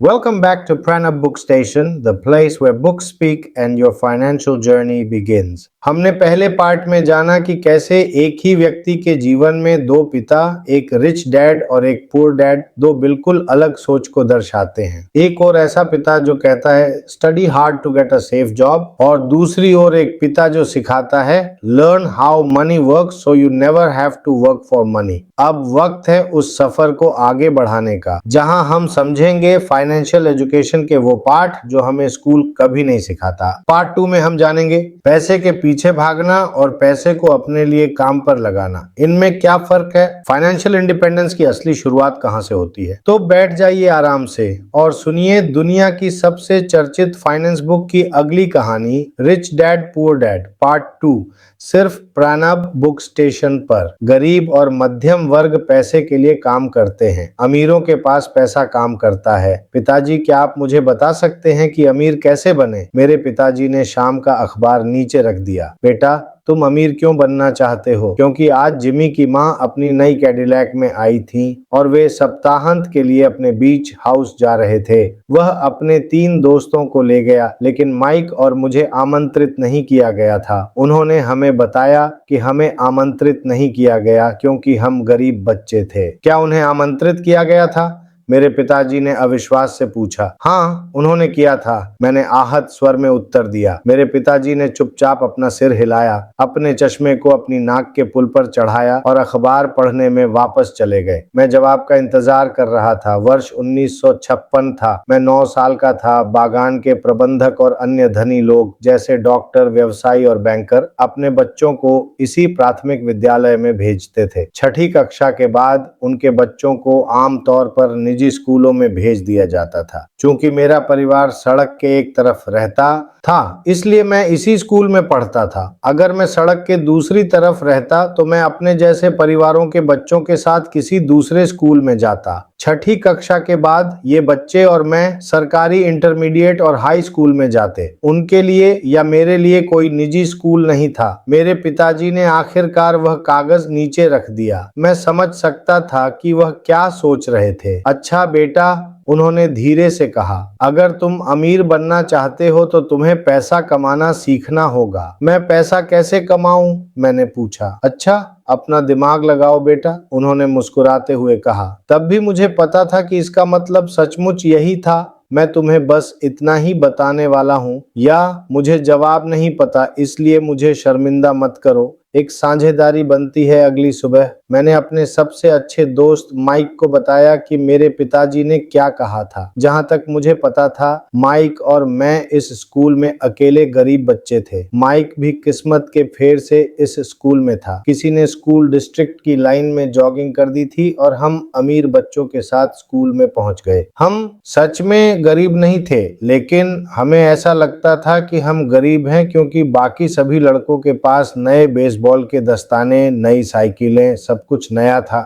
Welcome back to Pranab Book Station, the place where books speak and your financial journey begins. हमने पहले part में जाना कि कैसे एक ही व्यक्ति के जीवन में दो पिता, एक रिच डैड और एक पुअर डैड, दो बिल्कुल अलग सोच को दर्शाते हैं। एक और ऐसा पिता जो कहता है study hard to get a safe job, और दूसरी ओर एक पिता जो सिखाता है learn how money works so you never have to work for money. अब वक्त है उस सफर को आगे बढ़ाने का, जहां हम समझेंगे फाइनेंशियल एजुकेशन के वो पाठ जो हमें स्कूल कभी नहीं सिखाता। पार्ट 2 में हम जानेंगे पैसे के पीछे भागना और पैसे को अपने लिए काम पर लगाना, इनमें क्या फर्क है, फाइनेंशियल इंडिपेंडेंस की असली शुरुआत कहां से होती है। तो बैठ जाइए आराम से और सुनिए दुनिया की सबसे चर्चित फाइनेंस बुक की अगली कहानी, rich dad poor dad part 2, सिर्फ प्रणब बुक स्टेशन पर। गरीब और मध्यम वर्ग पैसे के लिए काम करते हैं, अमीरों के पास पैसा काम करता है। पिताजी, क्या आप मुझे बता सकते हैं कि अमीर कैसे बने? मेरे पिताजी ने शाम का अखबार नीचे रख दिया। बेटा, तुम अमीर क्यों बनना चाहते हो? क्योंकि आज जिमी की माँ अपनी नई कैडिलैक में आई थी और वे सप्ताहांत के लिए अपने बीच हाउस जा रहे थे। वह अपने 3 दोस्तों को ले गया, लेकिन माइक और मुझे आमंत्रित नहीं किया गया था। उन्होंने हमें बताया कि हमें आमंत्रित नहीं किया गया क्योंकि हम गरीब बच्चे थे। क्या उन्हें आमंत्रित किया गया था? मेरे पिताजी ने अविश्वास से पूछा। हाँ, उन्होंने किया था, मैंने आहत स्वर में उत्तर दिया। मेरे पिताजी ने चुपचाप अपना सिर हिलाया, अपने चश्मे को अपनी नाक के पुल पर चढ़ाया और अखबार पढ़ने में वापस चले गए। मैं जवाब का इंतजार कर रहा था। वर्ष 1956 था। मैं 9 साल का था। बागान के प्रबंधक और अन्य धनी लोग जैसे डॉक्टर, व्यवसायी और बैंकर अपने बच्चों को इसी प्राथमिक विद्यालय में भेजते थे। छठी कक्षा के बाद उनके बच्चों को आमतौर पर निजी स्कूलों में भेज दिया जाता था। चूंकि मेरा परिवार सड़क के एक तरफ रहता था, इसलिए मैं इसी स्कूल में पढ़ता था। अगर मैं सड़क के दूसरी तरफ रहता तो मैं अपने जैसे परिवारों के बच्चों के साथ किसी दूसरे स्कूल में जाता। छठी कक्षा के बाद ये बच्चे और मैं सरकारी इंटरमीडिएट और हाई स्कूल में जाते। उनके लिए या मेरे लिए कोई निजी स्कूल नहीं था। मेरे पिताजी ने आखिरकार वह कागज नीचे रख दिया। मैं समझ सकता था कि वह क्या सोच रहे थे। अच्छा बेटा, उन्होंने धीरे से कहा, अगर तुम अमीर बनना चाहते हो तो तुम्हें पैसा कमाना सीखना होगा। मैं पैसा कैसे कमाऊं? मैंने पूछा। अच्छा, अपना दिमाग लगाओ बेटा, उन्होंने मुस्कुराते हुए कहा। तब भी मुझे पता था कि इसका मतलब सचमुच यही था। मैं तुम्हें बस इतना ही बताने वाला हूँ, या मुझे जवाब नहीं पता, इसलिए मुझे शर्मिंदा मत करो। एक साझेदारी बनती है। अगली सुबह मैंने अपने सबसे अच्छे दोस्त माइक को बताया कि मेरे पिताजी ने क्या कहा था। जहां तक मुझे पता था, माइक और मैं इस स्कूल में अकेले गरीब बच्चे थे। माइक भी किस्मत के फेर से इस स्कूल में था। किसी ने स्कूल डिस्ट्रिक्ट की लाइन में जॉगिंग कर दी थी और हम अमीर बच्चों के साथ स्कूल में पहुंच गए। हम सच में गरीब नहीं थे, लेकिन हमें ऐसा लगता था कि हम गरीब हैं क्योंकि बाकी सभी लड़कों के पास नए बेसबॉल के दस्ताने, नई साइकिलें, सब कुछ नया था।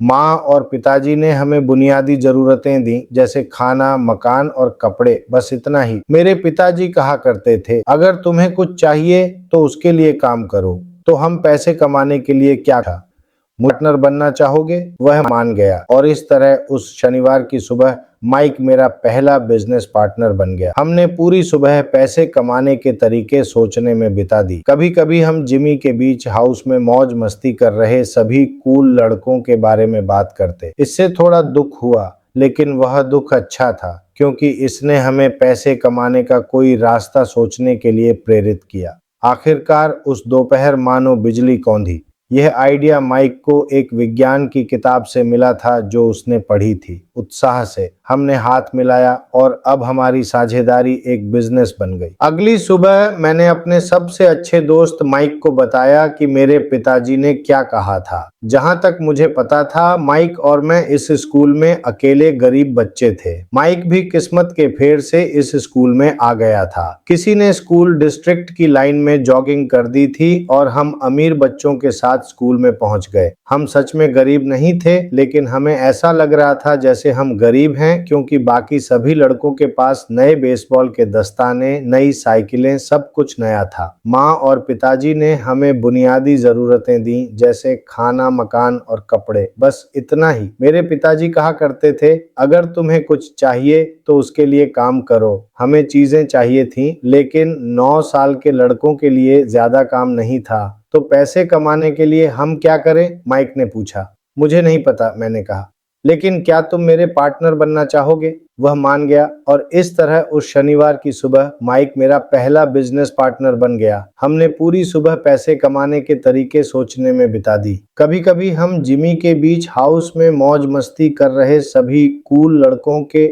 माँ और पिताजी ने हमें बुनियादी जरूरतें दी, जैसे खाना, मकान और कपड़े, बस इतना ही। मेरे पिताजी कहा करते थे, अगर तुम्हें कुछ चाहिए तो उसके लिए काम करो। तो हम पैसे कमाने के लिए क्या था? पार्टनर बनना चाहोगे? वह मान गया और इस तरह उस शनिवार की सुबह माइक मेरा पहला बिजनेस पार्टनर बन गया। हमने पूरी सुबह पैसे कमाने के तरीके सोचने में बिता दी। कभी कभी हम जिमी के बीच हाउस में मौज मस्ती कर रहे सभी कूल लड़कों के बारे में बात करते। इससे थोड़ा दुख हुआ, लेकिन वह दुख अच्छा था क्योंकि इसने हमें पैसे कमाने का कोई रास्ता सोचने के लिए प्रेरित किया। आखिरकार उस दोपहर मानो बिजली कौंधी। यह आइडिया माइक को एक विज्ञान की किताब से मिला था जो उसने पढ़ी थी। उत्साह से हमने हाथ मिलाया और अब हमारी साझेदारी एक बिजनेस बन गई। अगली सुबह मैंने अपने सबसे अच्छे दोस्त माइक को बताया कि मेरे पिताजी ने क्या कहा था। जहां तक मुझे पता था, माइक और मैं इस स्कूल में अकेले गरीब बच्चे थे। माइक भी किस्मत के फेर से इस स्कूल में आ गया था। किसी ने स्कूल डिस्ट्रिक्ट की लाइन में जॉगिंग कर दी थी और हम अमीर बच्चों के साथ स्कूल में पहुंच गए। हम सच में गरीब नहीं थे, लेकिन हमें ऐसा लग रहा था जैसे हम गरीब हैं, क्योंकि बाकी सभी लड़कों के पास नए बेसबॉल के दस्ताने, नई साइकिलें, सब कुछ नया था। माँ और पिताजी ने हमें बुनियादी जरूरतें दी, जैसे खाना, मकान और कपड़े, बस इतना ही। मेरे पिताजी कहा करते थे, अगर तुम्हें कुछ चाहिए तो उसके लिए काम करो। हमें चीजें चाहिए थीं, लेकिन 9 साल के लड़कों के लिए ज्यादा काम नहीं था। तो पैसे कमाने के लिए हम क्या करें? माइक ने पूछा। मुझे नहीं पता, मैंने कहा। लेकिन क्या तुम मेरे पार्टनर बनना चाहोगे? वह मान गया और इस तरह उस शनिवार की सुबह माइक मेरा पहला बिजनेस पार्टनर बन गया। हमने पूरी सुबह पैसे कमाने के तरीके सोचने में बिता दी। कभी कभी हम जिमी के बीच हाउस में मौज मस्ती कर रहे सभी कूल लड़कों के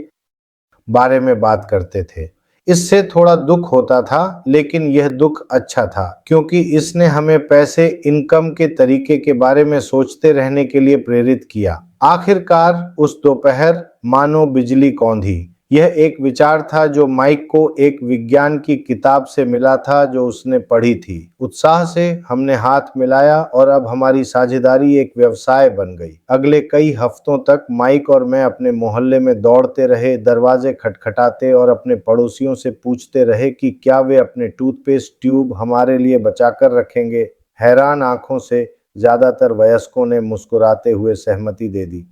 बारे में बात करते थे। इससे थोड़ा दुख होता था, लेकिन यह दुख अच्छा था, क्योंकि इसने हमें पैसे, इनकम के तरीके के बारे में सोचते रहने के लिए प्रेरित किया। आखिरकार उस दोपहर मानो बिजली कौंधी। यह एक विचार था जो माइक को एक विज्ञान की किताब से मिला था जो उसने पढ़ी थी। उत्साह से हमने हाथ मिलाया और अब हमारी साझेदारी एक व्यवसाय बन गई। अगले कई हफ्तों तक माइक और मैं अपने मोहल्ले में दौड़ते रहे, दरवाजे खटखटाते और अपने पड़ोसियों से पूछते रहे कि क्या वे अपने टूथपेस्ट ट्यूब हमारे लिए बचाकर रखेंगे। हैरान आंखों से ज्यादातर वयस्कों ने मुस्कुराते हुए सहमति दे दी।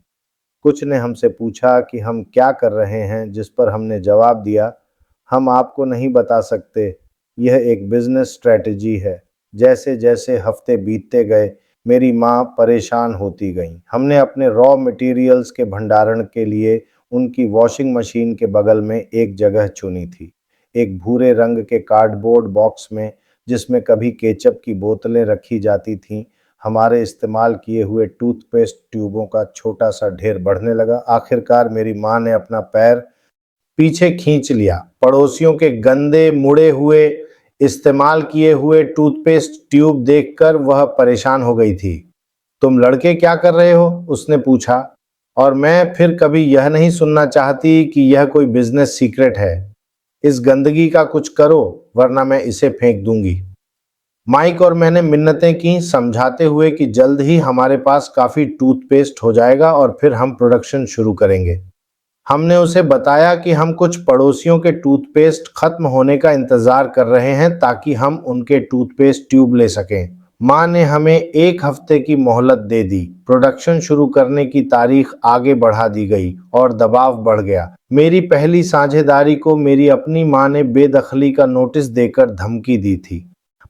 कुछ ने हमसे पूछा कि हम क्या कर रहे हैं, जिस पर हमने जवाब दिया, हम आपको नहीं बता सकते, यह एक बिजनेस स्ट्रेटजी है। जैसे जैसे हफ्ते बीतते गए, मेरी माँ परेशान होती गई। हमने अपने रॉ मटेरियल्स के भंडारण के लिए उनकी वॉशिंग मशीन के बगल में एक जगह चुनी थी, एक भूरे रंग के कार्डबोर्ड बॉक्स में, जिसमें कभी केचप की बोतलें रखी जाती थीं। हमारे इस्तेमाल किए हुए टूथपेस्ट ट्यूबों का छोटा सा ढेर बढ़ने लगा। आखिरकार मेरी माँ ने अपना पैर पीछे खींच लिया। पड़ोसियों के गंदे, मुड़े हुए, इस्तेमाल किए हुए टूथपेस्ट ट्यूब देखकर वह परेशान हो गई थी। तुम लड़के क्या कर रहे हो? उसने पूछा। और मैं फिर कभी यह नहीं सुनना चाहती कि यह कोई बिजनेस सीक्रेट है। इस गंदगी का कुछ करो, वरना मैं इसे फेंक दूंगी। माइक और मैंने मिन्नतें की, समझाते हुए कि जल्द ही हमारे पास काफ़ी टूथपेस्ट हो जाएगा और फिर हम प्रोडक्शन शुरू करेंगे। हमने उसे बताया कि हम कुछ पड़ोसियों के टूथपेस्ट खत्म होने का इंतज़ार कर रहे हैं ताकि हम उनके टूथपेस्ट ट्यूब ले सकें। माँ ने हमें 1 हफ्ते की मोहलत दे दी। प्रोडक्शन शुरू करने की तारीख आगे बढ़ा दी गई और दबाव बढ़ गया। मेरी पहली साझेदारी को मेरी अपनी माँ ने बेदखली का नोटिस देकर धमकी दी थी।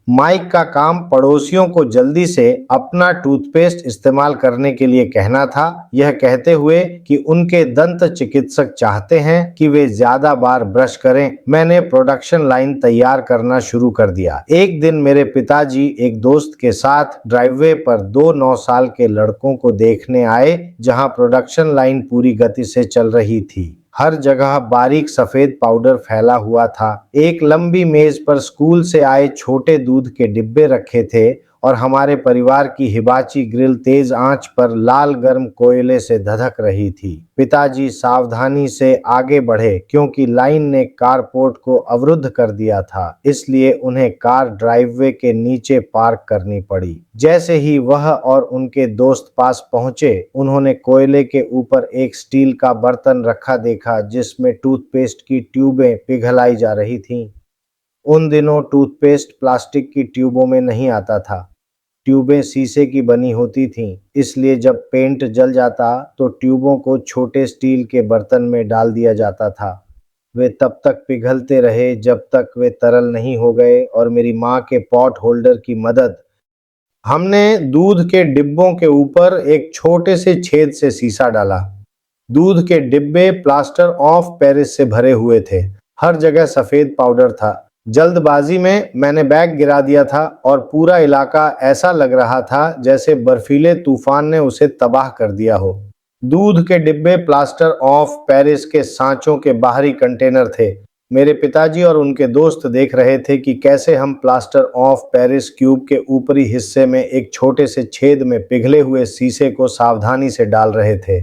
माइक का काम पड़ोसियों को जल्दी से अपना टूथपेस्ट इस्तेमाल करने के लिए कहना था, यह कहते हुए कि उनके दंत चिकित्सक चाहते हैं कि वे ज्यादा बार ब्रश करें। मैंने प्रोडक्शन लाइन तैयार करना शुरू कर दिया। एक दिन मेरे पिताजी एक दोस्त के साथ ड्राइववे पर 2 9 साल के लड़कों को देखने आए, जहां प्रोडक्शन लाइन पूरी गति से चल रही थी। हर जगह बारीक सफेद पाउडर फैला हुआ था। एक लंबी मेज पर स्कूल से आए छोटे दूध के डिब्बे रखे थे और हमारे परिवार की हिबाची ग्रिल तेज आंच पर लाल गर्म कोयले से धधक रही थी। पिताजी सावधानी से आगे बढ़े, क्योंकि लाइन ने कारपोर्ट को अवरुद्ध कर दिया था, इसलिए उन्हें कार ड्राइववे के नीचे पार्क करनी पड़ी। जैसे ही वह और उनके दोस्त पास पहुंचे, उन्होंने कोयले के ऊपर एक स्टील का बर्तन रखा देखा, जिसमें टूथपेस्ट की ट्यूबें पिघलाई जा रही थीं। उन दिनों टूथपेस्ट प्लास्टिक की ट्यूबों में नहीं आता था। ट्यूबें शीशे की बनी होती थीं, इसलिए जब पेंट जल जाता तो ट्यूबों को छोटे स्टील के बर्तन में डाल दिया जाता था। वे तब तक पिघलते रहे जब तक वे तरल नहीं हो गए, और मेरी माँ के पॉट होल्डर की मदद हमने दूध के डिब्बों के ऊपर एक छोटे से छेद से शीशा डाला। दूध के डिब्बे प्लास्टर ऑफ पेरिस से भरे हुए थे। हर जगह सफेद पाउडर था। जल्दबाजी में मैंने बैग गिरा दिया था और पूरा इलाका ऐसा लग रहा था जैसे बर्फीले तूफान ने उसे तबाह कर दिया हो। दूध के डिब्बे प्लास्टर ऑफ पेरिस के सांचों के बाहरी कंटेनर थे। मेरे पिताजी और उनके दोस्त देख रहे थे कि कैसे हम प्लास्टर ऑफ पेरिस क्यूब के ऊपरी हिस्से में एक छोटे से छेद में पिघले हुए शीशे को सावधानी से डाल रहे थे।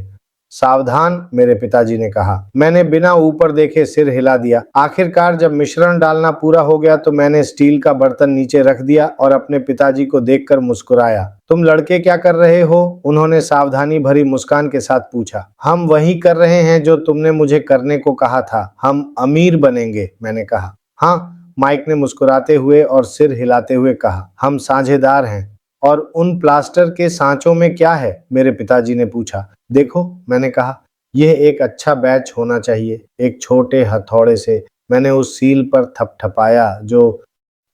सावधान, मेरे पिताजी ने कहा। मैंने बिना ऊपर देखे सिर हिला दिया। आखिरकार जब मिश्रण डालना पूरा हो गया तो मैंने स्टील का बर्तन नीचे रख दिया और अपने पिताजी को देखकर मुस्कुराया। तुम लड़के क्या कर रहे हो? उन्होंने सावधानी भरी मुस्कान के साथ पूछा। हम वही कर रहे हैं जो तुमने मुझे करने को कहा था, हम अमीर बनेंगे, मैंने कहा। हाँ, माइक ने मुस्कुराते हुए और सिर हिलाते हुए कहा। हम साझेदार हैं। और उन प्लास्टर के सांचों में क्या है? मेरे पिताजी ने पूछा। देखो, मैंने कहा, यह एक अच्छा बैच होना चाहिए। एक छोटे हथौड़े से मैंने उस सील पर थपथपाया जो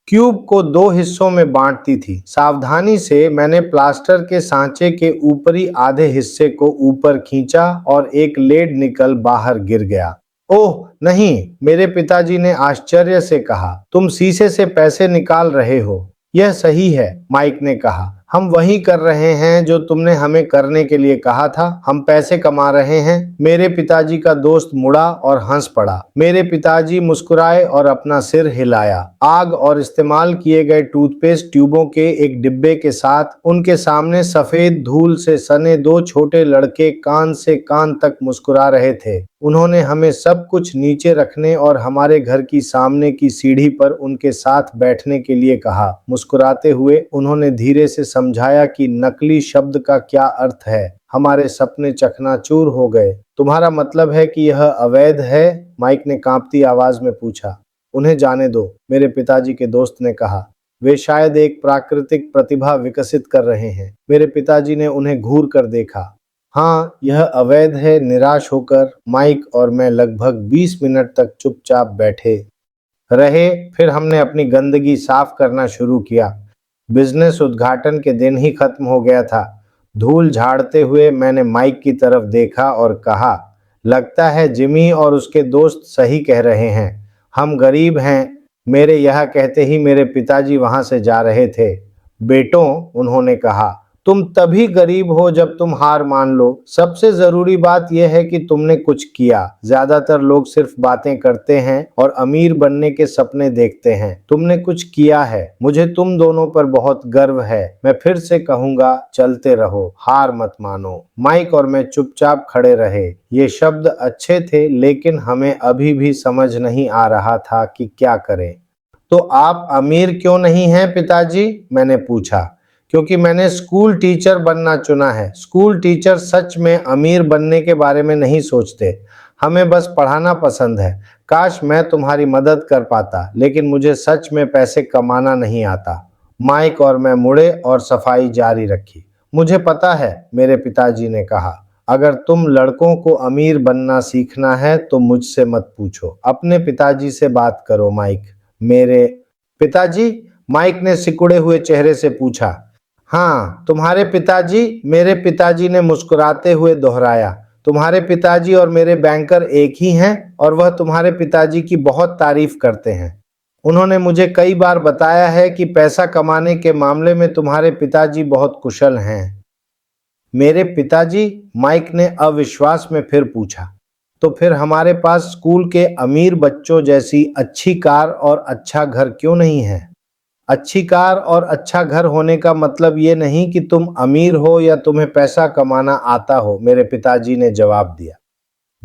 क्यूब को दो हिस्सों में बांटती थी। सावधानी से मैंने प्लास्टर के सांचे के ऊपरी आधे हिस्से को ऊपर खींचा और एक लेड निकल बाहर गिर गया। ओह नहीं, मेरे पिताजी ने आश्चर्य से कहा। तुम शीशे से पैसे निकाल रहे हो? यह सही है, माइक ने कहा। हम वही कर रहे हैं जो तुमने हमें करने के लिए कहा था। हम पैसे कमा रहे हैं। मेरे पिताजी का दोस्त मुड़ा और हंस पड़ा। मेरे पिताजी मुस्कुराए और अपना सिर हिलाया। आग और इस्तेमाल किए गए टूथपेस्ट ट्यूबों के एक डिब्बे के साथ उनके सामने सफेद धूल से सने दो छोटे लड़के कान से कान तक मुस्कुरा रहे थे। उन्होंने हमें सब कुछ नीचे रखने और हमारे घर की सामने की सीढ़ी पर उनके साथ बैठने के लिए कहा। मुस्कुराते हुए उन्होंने धीरे से समझाया कि नकली शब्द का क्या अर्थ है। हमारे सपने चकनाचूर हो गए। तुम्हारा मतलब है कि यह अवैध है? माइक ने कांपती आवाज में पूछा। उन्हें जाने दो, मेरे पिताजी के दोस्त ने कहा। वे शायद एक प्राकृतिक प्रतिभा विकसित कर रहे हैं। मेरे पिताजी ने उन्हें घूर कर देखा। हाँ, यह अवैध है। निराश होकर माइक और मैं लगभग 20 मिनट तक चुपचाप बैठे रहे। फिर हमने अपनी गंदगी साफ करना शुरू किया। बिजनेस उद्घाटन के दिन ही खत्म हो गया था। धूल झाड़ते हुए मैंने माइक की तरफ देखा और कहा, लगता है जिमी और उसके दोस्त सही कह रहे हैं। हम गरीब हैं। मेरे यह कहते ही मेरे पिताजी वहां से जा रहे थे। बेटों, उन्होंने कहा, तुम तभी गरीब हो जब तुम हार मान लो। सबसे जरूरी बात यह है कि तुमने कुछ किया। ज्यादातर लोग सिर्फ बातें करते हैं और अमीर बनने के सपने देखते हैं। तुमने कुछ किया है। मुझे तुम दोनों पर बहुत गर्व है। मैं फिर से कहूंगा, चलते रहो, हार मत मानो। माइक और मैं चुपचाप खड़े रहे। ये शब्द अच्छे थे, लेकिन हमें अभी भी समझ नहीं आ रहा था कि क्या करें। तो आप अमीर क्यों नहीं हैं पिताजी? मैंने पूछा। क्योंकि मैंने स्कूल टीचर बनना चुना है। स्कूल टीचर सच में अमीर बनने के बारे में नहीं सोचते। हमें बस पढ़ाना पसंद है। काश मैं तुम्हारी मदद कर पाता, लेकिन मुझे सच में पैसे कमाना नहीं आता। माइक और मैं मुड़े और सफाई जारी रखी। मुझे पता है, मेरे पिताजी ने कहा, अगर तुम लड़कों को अमीर बनना सीखना है तो मुझसे मत पूछो। अपने पिताजी से बात करो, माइक। मेरे पिताजी? माइक ने सिकुड़े हुए चेहरे से पूछा। हाँ, तुम्हारे पिताजी? मेरे पिताजी ने मुस्कुराते हुए दोहराया। तुम्हारे पिताजी और मेरे बैंकर एक ही हैं और वह तुम्हारे पिताजी की बहुत तारीफ करते हैं। उन्होंने मुझे कई बार बताया है कि पैसा कमाने के मामले में तुम्हारे पिताजी बहुत कुशल हैं। मेरे पिताजी? माइक ने अविश्वास में फिर पूछा। तो फिर हमारे पास स्कूल के अमीर बच्चों जैसी अच्छी कार और अच्छा घर क्यों नहीं है? अच्छी कार और अच्छा घर होने का मतलब ये नहीं कि तुम अमीर हो या तुम्हें पैसा कमाना आता हो, मेरे पिताजी ने जवाब दिया।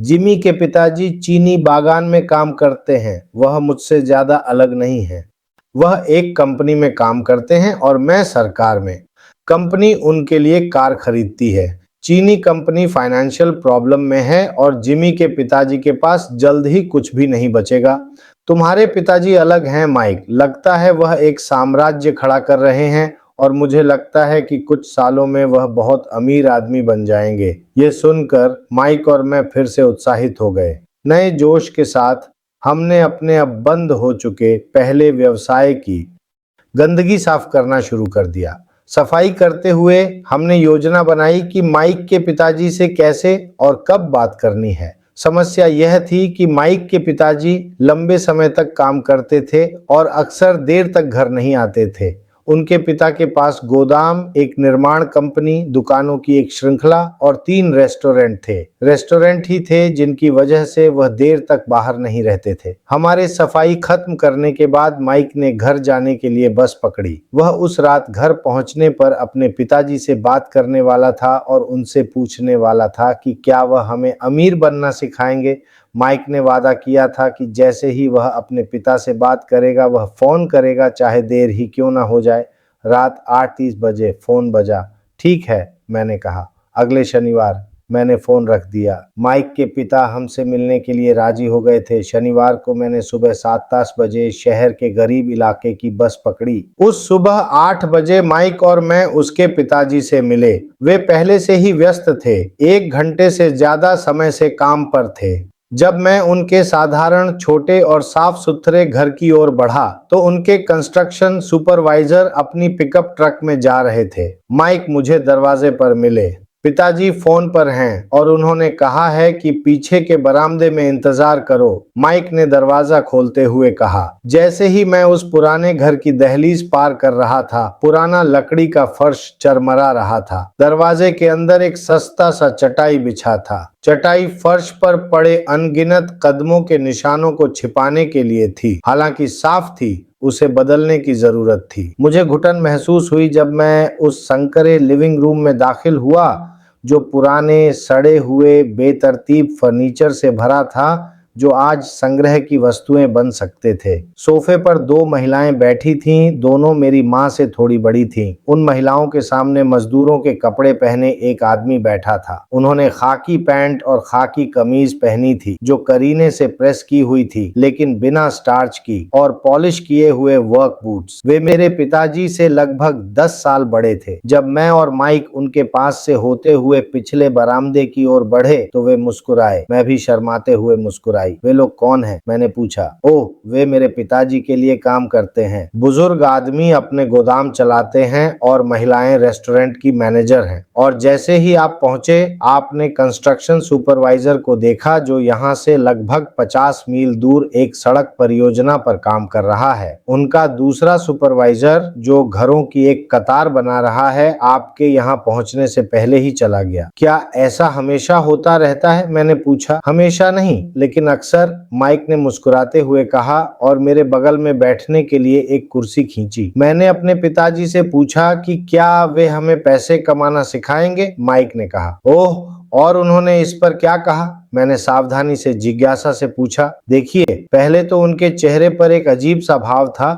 जिमी के पिताजी चीनी बागान में काम करते हैं। वह मुझसे ज्यादा अलग नहीं है। वह एक कंपनी में काम करते हैं और मैं सरकार में। कंपनी उनके लिए कार खरीदती है। चीनी कंपनी फाइनेंशियल प्रॉब्लम में है और जिमी के पिताजी के पास जल्द ही कुछ भी नहीं बचेगा। तुम्हारे पिताजी अलग हैं, माइक। लगता है वह एक साम्राज्य खड़ा कर रहे हैं और मुझे लगता है कि कुछ सालों में वह बहुत अमीर आदमी बन जाएंगे। ये सुनकर माइक और मैं फिर से उत्साहित हो गए। नए जोश के साथ हमने अपने अब बंद हो चुके पहले व्यवसाय की गंदगी साफ करना शुरू कर दिया। सफाई करते हुए हमने योजना बनाई कि माइक के पिताजी से कैसे और कब बात करनी है। समस्या यह थी कि माइक के पिताजी लंबे समय तक काम करते थे और अक्सर देर तक घर नहीं आते थे। उनके पिता के पास गोदाम, एक निर्माण कंपनी, दुकानों की एक श्रृंखला और 3 रेस्टोरेंट थे। रेस्टोरेंट ही थे जिनकी वजह से वह देर तक बाहर नहीं रहते थे। हमारे सफाई खत्म करने के बाद माइक ने घर जाने के लिए बस पकड़ी। वह उस रात घर पहुंचने पर अपने पिताजी से बात करने वाला था और उनसे पूछने वाला था कि क्या वह हमें अमीर बनना सिखाएंगे। माइक ने वादा किया था कि जैसे ही वह अपने पिता से बात करेगा वह फोन करेगा, चाहे देर ही क्यों ना हो जाए। रात 8:30 बजे फोन बजा। ठीक है, मैंने कहा। अगले शनिवार मैंने फोन रख दिया। माइक के पिता हमसे मिलने के लिए राजी हो गए थे। शनिवार को मैंने सुबह 7:10 बजे शहर के गरीब इलाके की बस पकड़ी। उस सुबह 8 बजे माइक और मैं उसके पिताजी से मिले। वे पहले से ही व्यस्त थे, 1 घंटे से ज्यादा समय से काम पर थे। जब मैं उनके साधारण, छोटे और साफ सुथरे घर की ओर बढ़ा तो उनके कंस्ट्रक्शन सुपरवाइजर अपनी पिकअप ट्रक में जा रहे थे। माइक मुझे दरवाजे पर मिले। पिताजी फोन पर हैं और उन्होंने कहा है कि पीछे के बरामदे में इंतजार करो, माइक ने दरवाजा खोलते हुए कहा। जैसे ही मैं उस पुराने घर की दहलीज पार कर रहा था, पुराना लकड़ी का फर्श चरमरा रहा था। दरवाजे के अंदर एक सस्ता सा चटाई बिछा था। चटाई फर्श पर पड़े अनगिनत कदमों के निशानों को छिपाने के लिए थी, हालांकि साफ थी, उसे बदलने की जरूरत थी। मुझे घुटन महसूस हुई जब मैं उस संकरे लिविंग रूम में दाखिल हुआ जो पुराने, सड़े हुए, बेतरतीब फर्नीचर से भरा था, जो आज संग्रह की वस्तुएं बन सकते थे। सोफे पर 2 महिलाएं बैठी थीं, दोनों मेरी मां से थोड़ी बड़ी थीं। उन महिलाओं के सामने मजदूरों के कपड़े पहने एक आदमी बैठा था। उन्होंने खाकी पैंट और खाकी कमीज पहनी थी जो करीने से प्रेस की हुई थी, लेकिन बिना स्टार्च की, और पॉलिश किए हुए वर्क बूट्स। वे मेरे पिताजी से लगभग 10 साल बड़े थे। जब मैं और माइक उनके पास से होते हुए पिछले बरामदे की ओर बढ़े तो वे मुस्कुराए। मैं भी शर्माते हुए मुस्कुराई। वे लोग कौन हैं? मैंने पूछा। ओह, वे मेरे पिताजी के लिए काम करते हैं। बुजुर्ग आदमी अपने गोदाम चलाते हैं और महिलाएं रेस्टोरेंट की मैनेजर हैं। और जैसे ही आप पहुंचे, आपने कंस्ट्रक्शन सुपरवाइजर को देखा जो यहाँ से लगभग 50 मील दूर एक सड़क परियोजना पर काम कर रहा है। उनका दूसरा सुपरवाइजर जो घरों की एक कतार बना रहा है, आपके यहाँ पहुंचने से पहले ही चला गया। क्या ऐसा हमेशा होता रहता है? मैंने पूछा। हमेशा नहीं, लेकिन अक्सर, माइक ने मुस्कुराते हुए कहा और मेरे बगल में बैठने के लिए एक कुर्सी खींची। मैंने अपने पिताजी से पूछा कि क्या वे हमें पैसे कमाना सिखाएंगे? माइक ने कहा। ओह, और उन्होंने इस पर क्या कहा? मैंने सावधानी से जिज्ञासा से पूछा। देखिए, पहले तो उनके चेहरे पर एक अजीब सा भाव था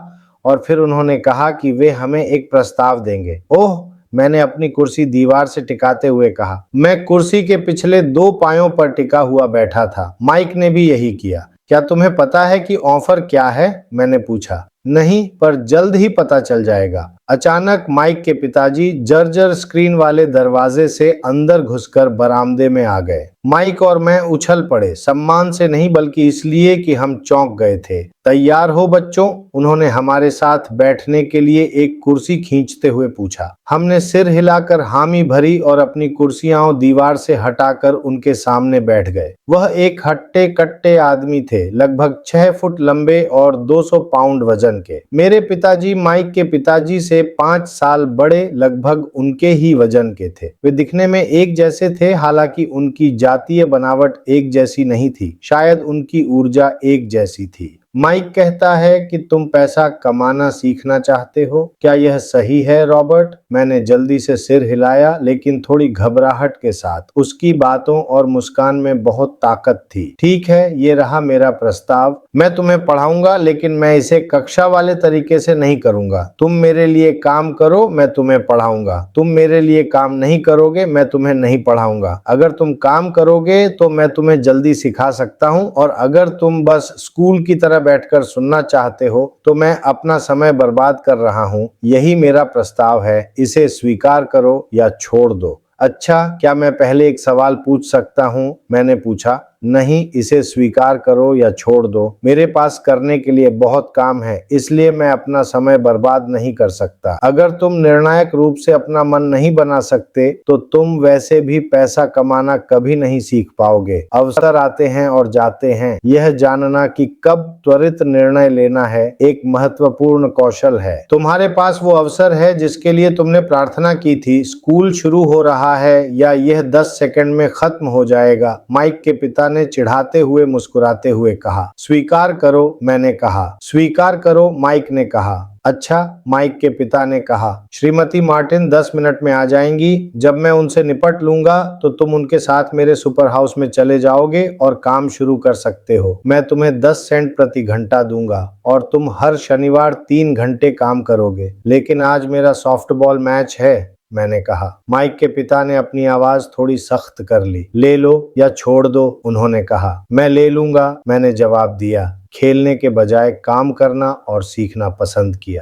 और फिर उन्होंने कहा कि वे हमें एक प्रस्ताव देंगे। ओह, मैंने अपनी कुर्सी दीवार से टिकाते हुए कहा। मैं कुर्सी के पिछले 2 पायों पर टिका हुआ बैठा था। माइक ने भी यही किया। क्या तुम्हें पता है कि ऑफर क्या है? मैंने पूछा। नहीं, पर जल्द ही पता चल जाएगा। अचानक माइक के पिताजी जर्जर स्क्रीन वाले दरवाजे से अंदर घुसकर बरामदे में आ गए। माइक और मैं उछल पड़े, सम्मान से नहीं बल्कि इसलिए कि हम चौंक गए थे। तैयार हो बच्चों? उन्होंने हमारे साथ बैठने के लिए एक कुर्सी खींचते हुए पूछा। हमने सिर हिलाकर हामी भरी और अपनी कुर्सियां दीवार से हटाकर उनके सामने बैठ गए। वह एक हट्टे कट्टे आदमी थे, लगभग 6 फुट लंबे और 200 पाउंड वजन के। मेरे पिताजी माइक के पिताजी से 5 साल बड़े, लगभग उनके ही वजन के थे। वे दिखने में एक जैसे थे, हालांकि उनकी जातीय बनावट एक जैसी नहीं थी। शायद उनकी ऊर्जा एक जैसी थी। माइक कहता है कि तुम पैसा कमाना सीखना चाहते हो। क्या यह सही है रॉबर्ट? मैंने जल्दी से सिर हिलाया, लेकिन थोड़ी घबराहट के साथ। उसकी बातों और मुस्कान में बहुत ताकत थी। ठीक है, ये रहा मेरा प्रस्ताव। मैं तुम्हें पढ़ाऊंगा, लेकिन मैं इसे कक्षा वाले तरीके से नहीं करूंगा। तुम मेरे लिए काम करो, मैं तुम्हें पढ़ाऊंगा। तुम मेरे लिए काम नहीं करोगे, मैं तुम्हें नहीं पढ़ाऊंगा। अगर तुम काम करोगे तो मैं तुम्हें जल्दी सिखा सकता हूं, और अगर तुम बस स्कूल की तरह बैठकर सुनना चाहते हो तो मैं अपना समय बर्बाद कर रहा हूं। यही मेरा प्रस्ताव है। इसे स्वीकार करो या छोड़ दो। अच्छा, क्या मैं पहले एक सवाल पूछ सकता हूं? मैंने पूछा। नहीं, इसे स्वीकार करो या छोड़ दो। मेरे पास करने के लिए बहुत काम है, इसलिए मैं अपना समय बर्बाद नहीं कर सकता। अगर तुम निर्णायक रूप से अपना मन नहीं बना सकते तो तुम वैसे भी पैसा कमाना कभी नहीं सीख पाओगे। अवसर आते हैं और जाते हैं। यह जानना कि कब त्वरित निर्णय लेना है एक महत्वपूर्ण कौशल है। तुम्हारे पास वो अवसर है जिसके लिए तुमने प्रार्थना की थी। स्कूल शुरू हो रहा है या यह 10 सेकंड में खत्म हो जाएगा? माइक के पिता ने चिढ़ाते हुए मुस्कुराते हुए कहा। स्वीकार करो, मैंने कहा। स्वीकार करो, माइक ने कहा। अच्छा, माइक के पिता ने कहा। श्रीमती मार्टिन 10 मिनट में आ जाएंगी। जब मैं उनसे निपट लूंगा तो तुम उनके साथ मेरे सुपर हाउस में चले जाओगे और काम शुरू कर सकते हो। मैं तुम्हें 10 सेंट प्रति घंटा दूंगा और तुम हर शनिवार 3 घंटे काम करोगे। लेकिन आज मेरा सॉफ्टबॉल मैच है, मैंने कहा। माइक के पिता ने अपनी आवाज थोड़ी सख्त कर ली। ले लो या छोड़ दो, उन्होंने कहा। मैं ले लूंगा, मैंने जवाब दिया। खेलने के बजाय काम करना और सीखना पसंद किया।